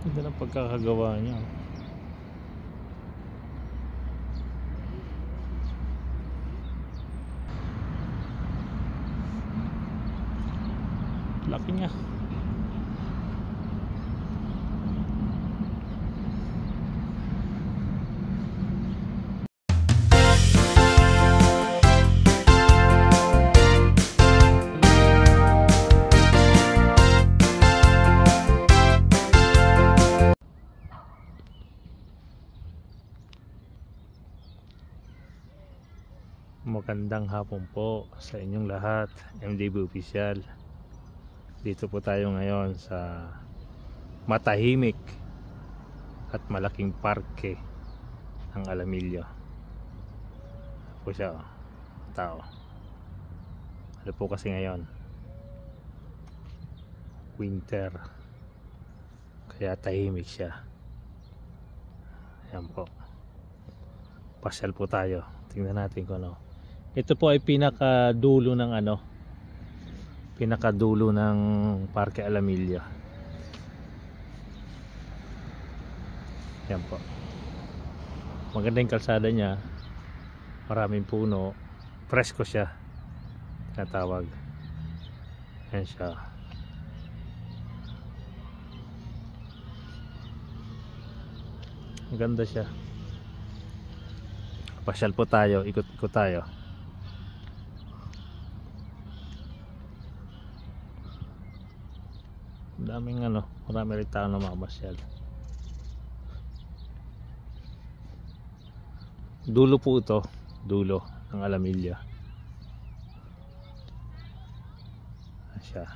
Ganda ng pagkakagawa niya. Laki niya. Magandang hapon po sa inyong lahat, MDB Official. Dito po tayo ngayon sa matahimik at malaking parke ng Alamillo. Po siya, tao. Ano po kasi ngayon? Winter. Kaya tahimik siya. Ayan po. Pasyal po tayo. Tingnan natin kung ano. Ito po ay pinakadulo ng pinakadulo ng Parque Alamillo. Yan po. Maganda yung kalsada niya. Maraming puno. Presko siya. Tinatawag. Yan siya. Maganda siya. Pasyal po tayo. Ikot-ikot tayo. Daming marami rin tao na mamasyal. Dulo po ito, dulo ng Alamillo. Asya.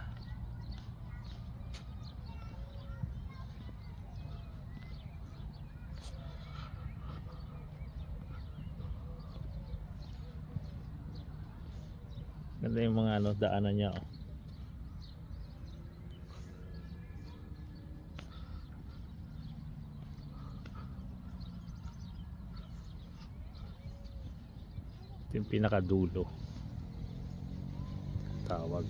Ganda yung mga daanan niya. Yung pinakadulo tawag.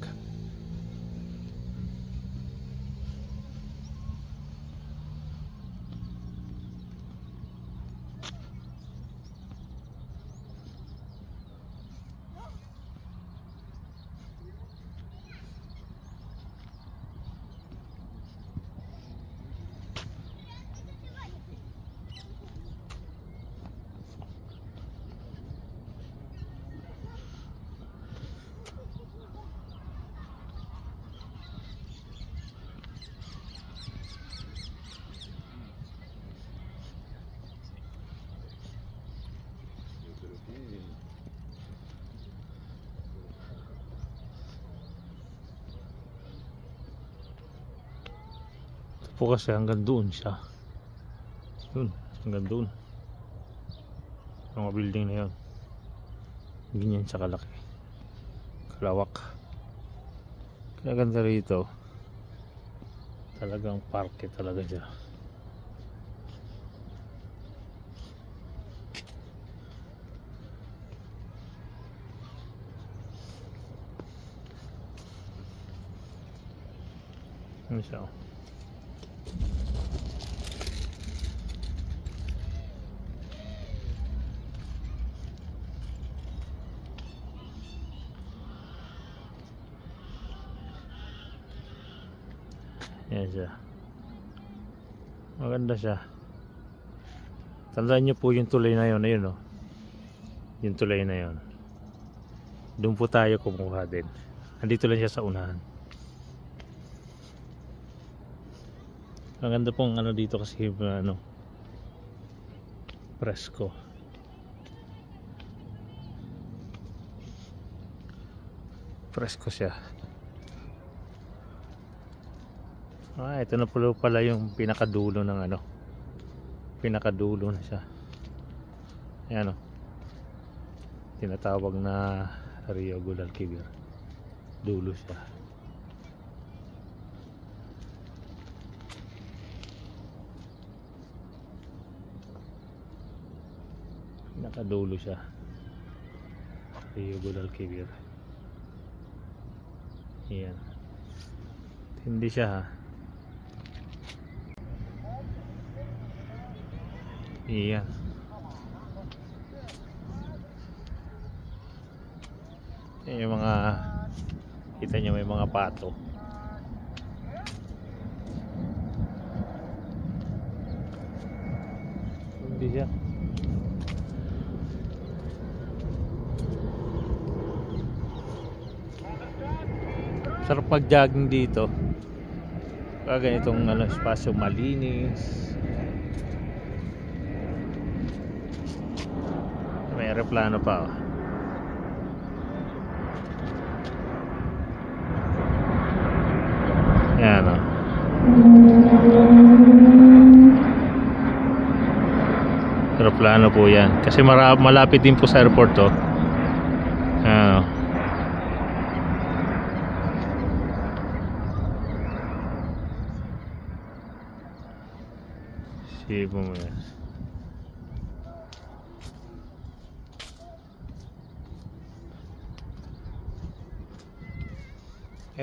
Po kasi hanggang doon siya. Yun, hanggang doon. Yung mga building na yun. Ganyan siya kalaki. Kalawak. Kaya ganda rito. Talagang parke talaga siya. Ano siya? Yan siya. Maganda siya. Tandaan nyo po yung tulay na yun. Ayun, yung tulay na yun. Doon po tayo kumuha din. Andito lang siya sa unahan. Maganda pong dito kasi presko. Presko siya. Ito na pala yung pinakadulo ng pinakadulo na siya. Ayan tinatawag na Rio Guadalquivir. Dulo siya. Pinakadulo siya. Rio Guadalquivir. Ayan. Hindi siya Iyan. Yan yung mga, kita nyo may mga pato. Hindi siya. Sarap mag-jogging dito. Ganitong espasyo malinis. May aeroplano pa. Yan o. Aeroplano po yan. Kasi malapit din po sa airport to. Yan o. Sibo mo yan.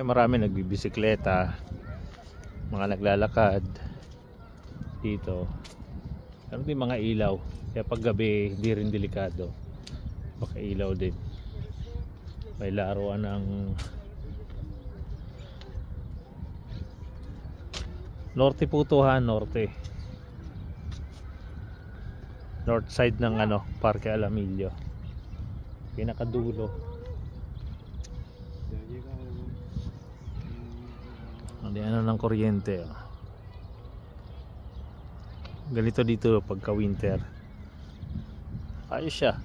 Marami nagbibisikleta, mga naglalakad dito. Meron din mga ilaw, kaya pag gabi hindi rin delikado, baka ilaw din. May laruan ng norte po to ha, north side ng Parque Alamillo, pinakadulo. Ng kuryente. Ganito dito pagka winter. Ayos siya.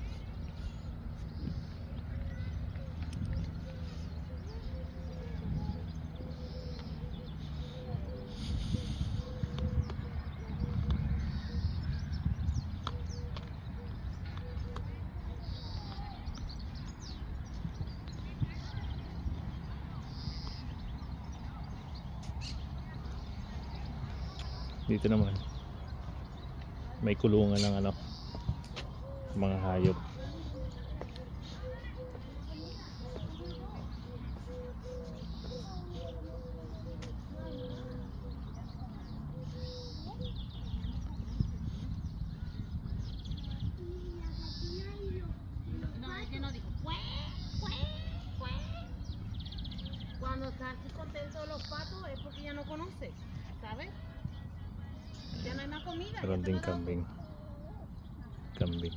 Dito naman may kulungan ng mga hayop. Cuando están contentos los patos es porque ya no conoce, ¿sabes? Ya no hay más comida. Meron ding kambing. Kambing.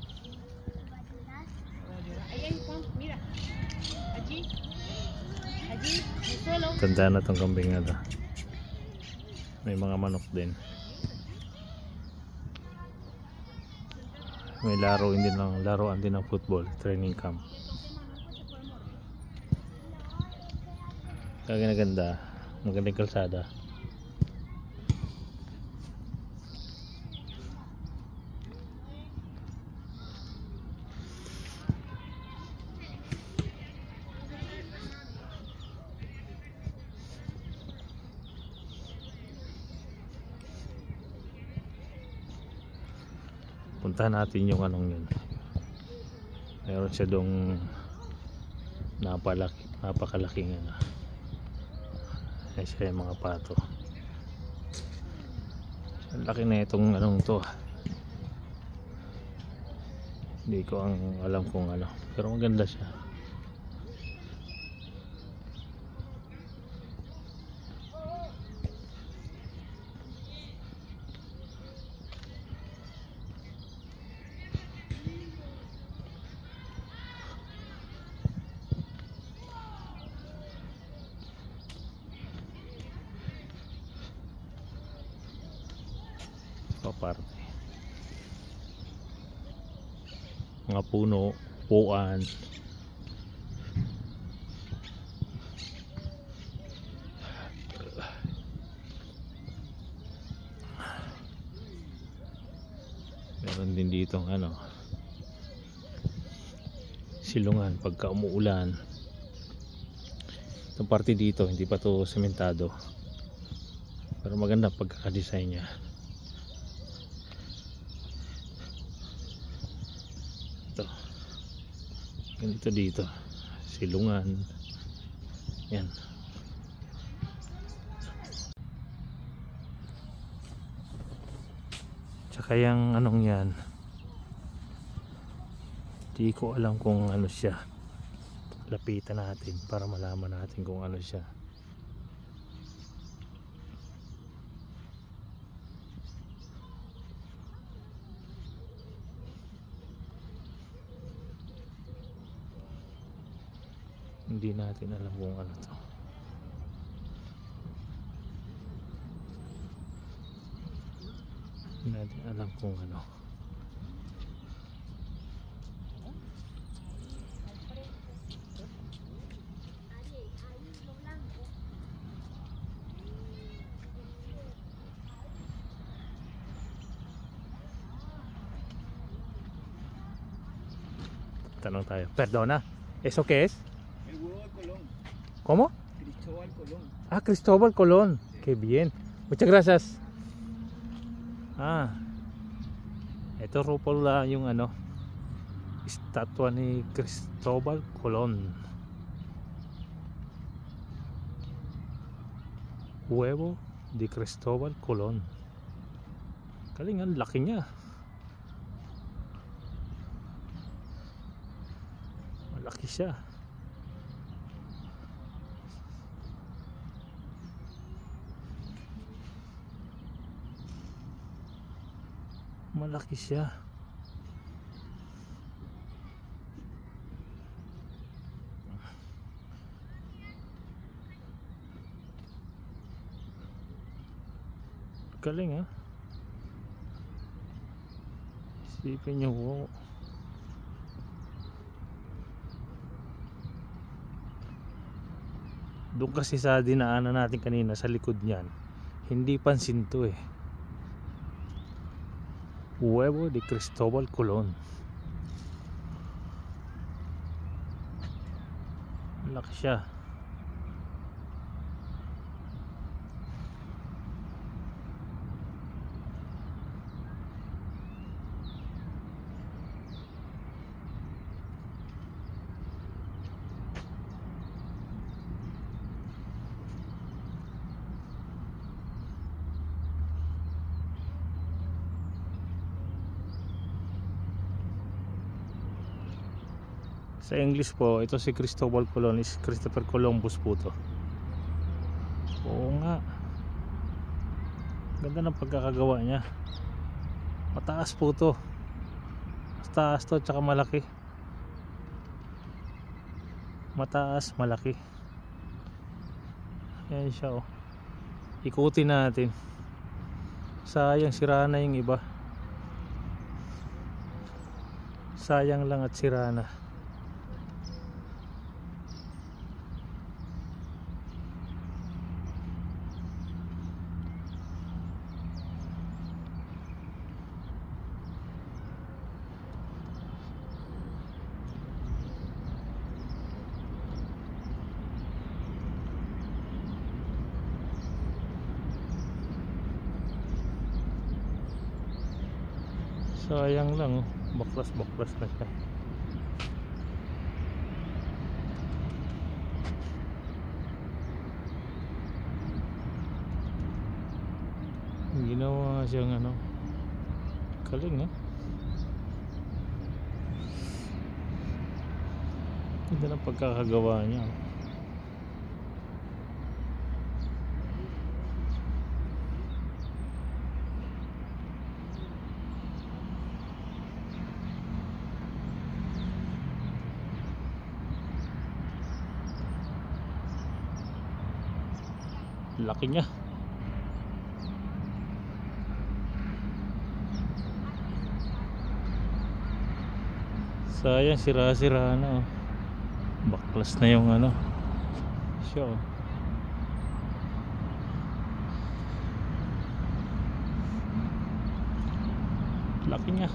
Ahí hay un, mira. Allí. Allí, el suelo. Tanda na tong kambing na to. May mga manok din. May laruan din ng football, training camp. Kaganda, magandang kalsada. Puntahan natin yung yun. Mayroon siya dong napakalaking ay siya yung mga pato. Ang laki na itong to. Hindi ko alam kung pero maganda siya. Parte mga puno, puan, meron din dito silungan pagka umuulan. Itong parte dito hindi pa to sementado pero maganda pagkakadesign niya. Ganito dito, silungan. Yan. Tsaka yung anong yan, di ko alam kung ano siya. Lapitan natin para malaman natin kung ano siya. Hindi natin alam kung ano to. Hindi natin alam kung ano. Tanong tayo. Perdona, ¿eso qué es? El huevo de Colón, ¿Cómo? Cristóbal Colón. Ah, Cristóbal Colón. Qué bien. Muchas gracias. Ah. Ito ro pala yung ano, estatwa ni Cristóbal Colón. Huevo de Cristóbal Colón. Galing, ang laki niya. Malaki siya. Malaki siya. Galing, ha? Isipin niyo po. Doon kasi sa dinaanan natin kanina sa likod niyan, hindi pansin to eh. Huevo de Cristóbal Colón. Laki siya. Sa English po, ito si Cristóbal Colón is Christopher Columbus po to. Oo nga. Ganda ng pagkakagawa niya. Mataas po to. Mataas to, tsaka malaki. Mataas, malaki. Yan siya oh. Ikutin natin. Sayang sira na yung iba. Sayang lang at sira na. Sayang lang oh. Baklas na siya. Ginawa siyang ano, galing ganda ng pagkakagawa niya. Laki niya. Sayang, sira-sira na oh. Baklas na yung ano siya oh. Laki niya.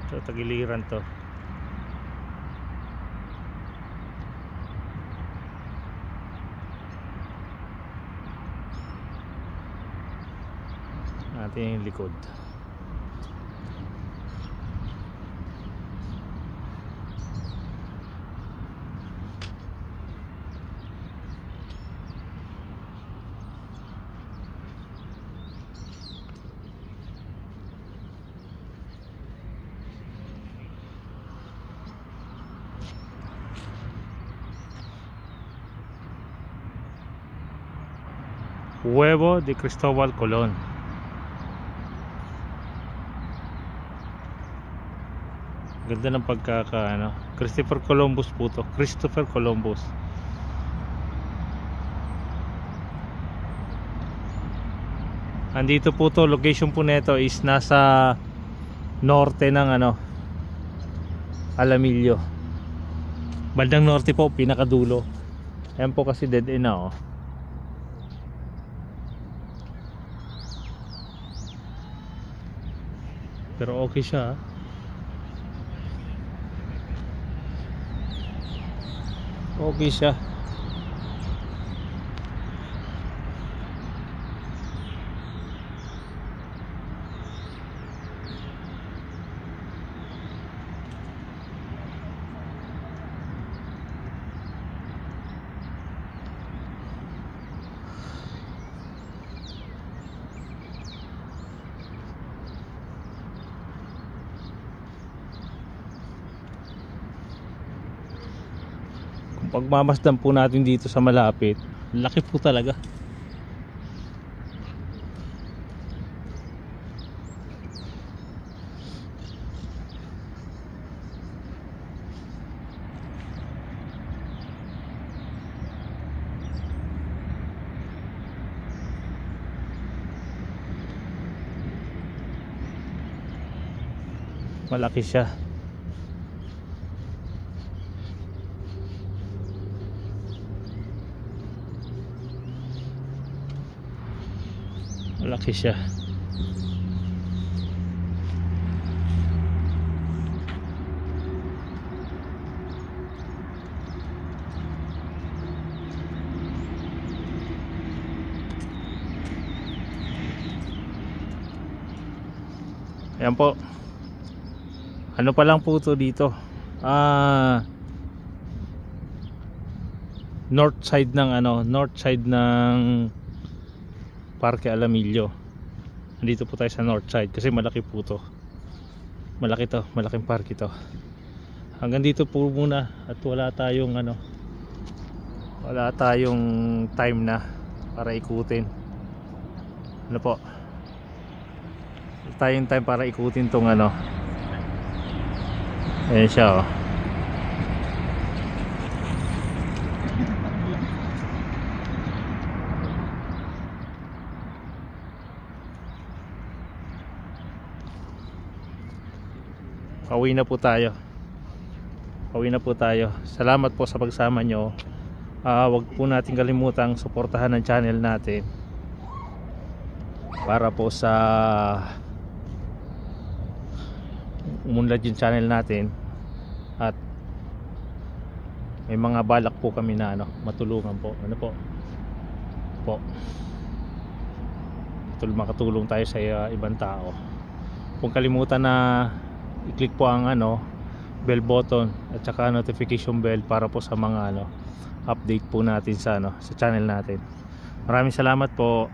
So, tagiliran to. natin yung likod. Huevo de Cristóbal Colón. Ganda ng pagkaka Christopher Columbus po to. Christopher Columbus. Andito po to, location po nito is nasa norte ng Alamillo. Bandang norte po, pinakadulo. Ayan po kasi dead end na Pero okay siya. Okay siya. Pagmamasdan po natin dito sa malapit, laki po talaga. Malaki siya. Malaki siya. Ayan po. Ano pa lang po ito dito? North side ng Parque Alamillo. Nandito po tayo sa north side kasi malaki po to. Malaki to, malaking parke to. Hanggang dito po muna at wala tayong time na para ikutin. Ano po? Wala tayong time para ikutin tong Ayan siya Pauwi na po tayo. Salamat po sa pagsama nyo. Wag po natin kalimutang suportahan ang channel natin para po sa umunlad yung channel natin. At may mga balak po kami na matulungan po. Makatulong tayo sa ibang tao. Kung kalimutan na i-click po ang bell button at saka notification bell para po sa mga update po natin sa channel natin. Maraming salamat po.